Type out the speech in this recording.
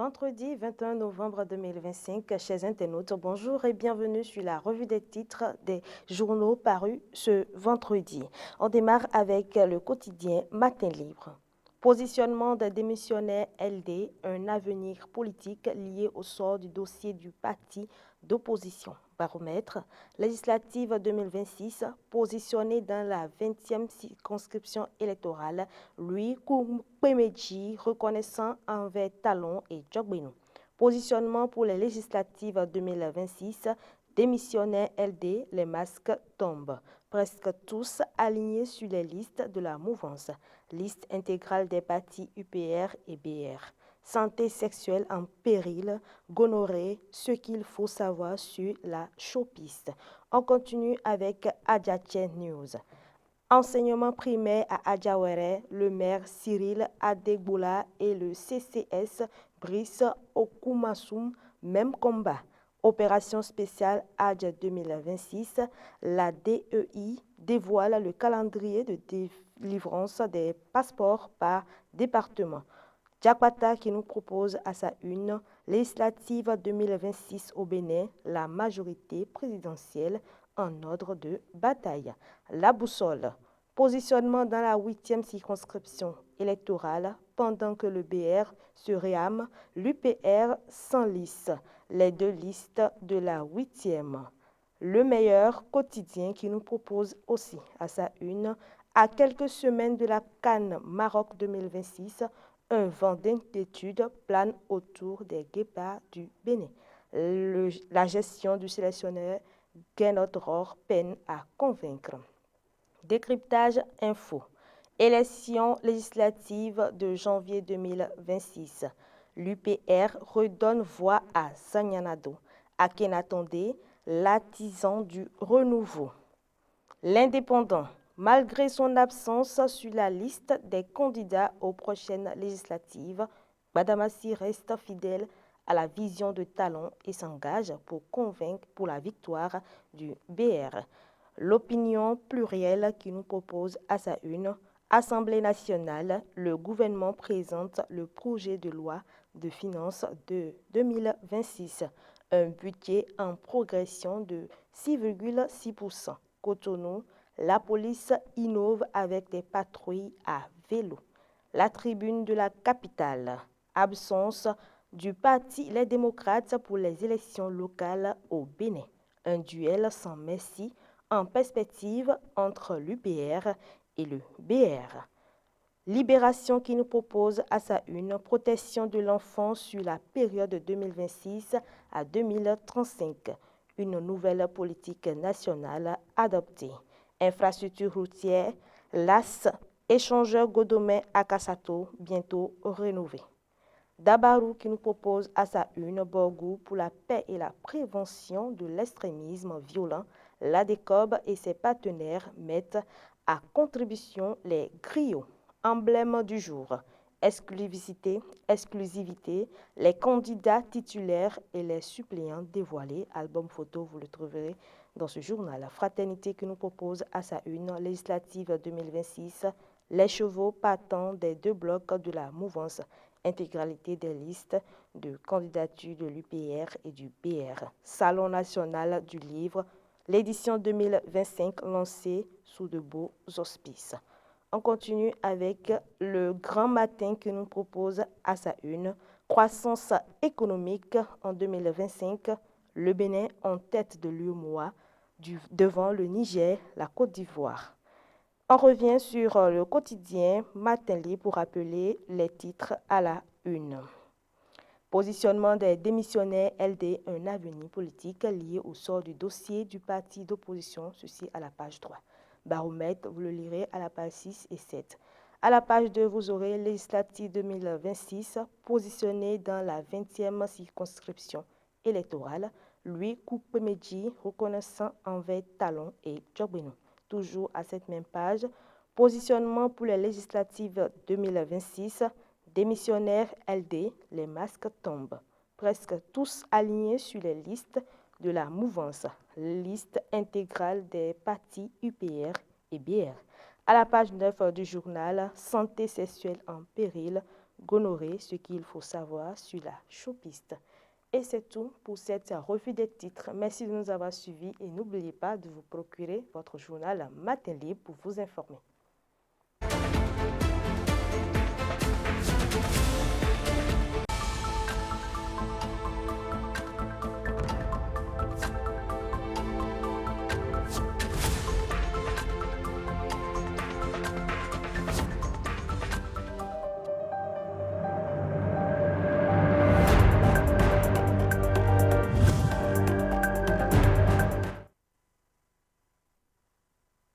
Vendredi 21 novembre 2025, chers internautes, bonjour et bienvenue sur la revue des titres des journaux parus ce vendredi. On démarre avec le quotidien Matin Libre. Positionnement des démissionnaires LD, un avenir politique lié au sort du dossier du parti d'opposition. Baromètre législative 2026, positionné dans la 20e circonscription électorale, lui, Koumpemeji, reconnaissant envers Talon et Djogbenou. Positionnement pour les législatives 2026, démissionnaires LD, les masques tombent. Presque tous alignés sur les listes de la mouvance. Liste intégrale des partis UPR et BR. Santé sexuelle en péril, gonorrhée, ce qu'il faut savoir sur la showpiste. On continue avec Adjatien News. Enseignement primaire à Adjawere, le maire Cyril Adegbola et le CCS Brice Okumasum, même combat. Opération spéciale Adja 2026, la DEI dévoile le calendrier de délivrance des passeports par département. Diakwata qui nous propose à sa une législative 2026 au Bénin, la majorité présidentielle en ordre de bataille. La boussole. Positionnement dans la 8e circonscription électorale pendant que le BR se réame, l'UPR s'enlise. Les deux listes de la 8e. Le meilleur quotidien qui nous propose aussi à sa une, à quelques semaines de la Cannes Maroc 2026, un vent d'inquiétude plane autour des guépards du Bénin. La gestion du sélectionneur Guénot peine à convaincre. Décryptage info. Élection législative de janvier 2026. L'UPR redonne voix à Sagnanado. Akhenatonde, l'artisan du renouveau. L'indépendant. Malgré son absence sur la liste des candidats aux prochaines législatives, Badamassi reste fidèle à la vision de Talon et s'engage pour convaincre pour la victoire du BR. L'opinion plurielle qui nous propose à sa une, Assemblée nationale, le gouvernement présente le projet de loi de finances de 2026, un budget en progression de 6,6%. Cotonou, la police innove avec des patrouilles à vélo. La tribune de la capitale, absence du parti Les Démocrates pour les élections locales au Bénin. Un duel sans merci en perspective entre l'UPR et le BR. Libération qui nous propose à sa une protection de l'enfant sur la période 2026 à 2035. Une nouvelle politique nationale adoptée. Infrastructure routière, LAS, échangeur Godomé à Kassato, bientôt rénové. Dabarou qui nous propose à sa une Borgou pour la paix et la prévention de l'extrémisme violent. L'ADECOB et ses partenaires mettent à contribution les griots. Emblème du jour. Exclusivité, les candidats titulaires et les suppléants dévoilés. Album photo, vous le trouverez dans ce journal. La fraternité qui nous propose à sa une législative 2026, les chevaux partant des deux blocs de la mouvance. Intégralité des listes de candidature de l'UPR et du BR. Salon national du livre, l'édition 2025 lancée sous de beaux auspices. On continue avec le grand matin que nous propose à sa une. Croissance économique en 2025. Le Bénin en tête de l'UEMOA devant le Niger, la Côte d'Ivoire. On revient sur le quotidien Matin Libre pour rappeler les titres à la une. Positionnement des démissionnaires LD, un avenir politique lié au sort du dossier du parti d'opposition, ceci à la page 3. Baromètre, vous le lirez à la page 6 et 7. À la page 2, vous aurez législative 2026, positionné dans la 20e circonscription électorale, lui, Koupemedji, reconnaissant envers Talon et Djogbenou. Toujours à cette même page, positionnement pour les législatives 2026, démissionnaires LD, les masques tombent. Presque tous alignés sur les listes de la mouvance, liste intégrale des partis UPR et BR. À la page 9 du journal, santé sexuelle en péril, gonorrhée, ce qu'il faut savoir sur la chopiste. Et c'est tout pour cette revue des titres. Merci de nous avoir suivis et n'oubliez pas de vous procurer votre journal Matin Libre pour vous informer.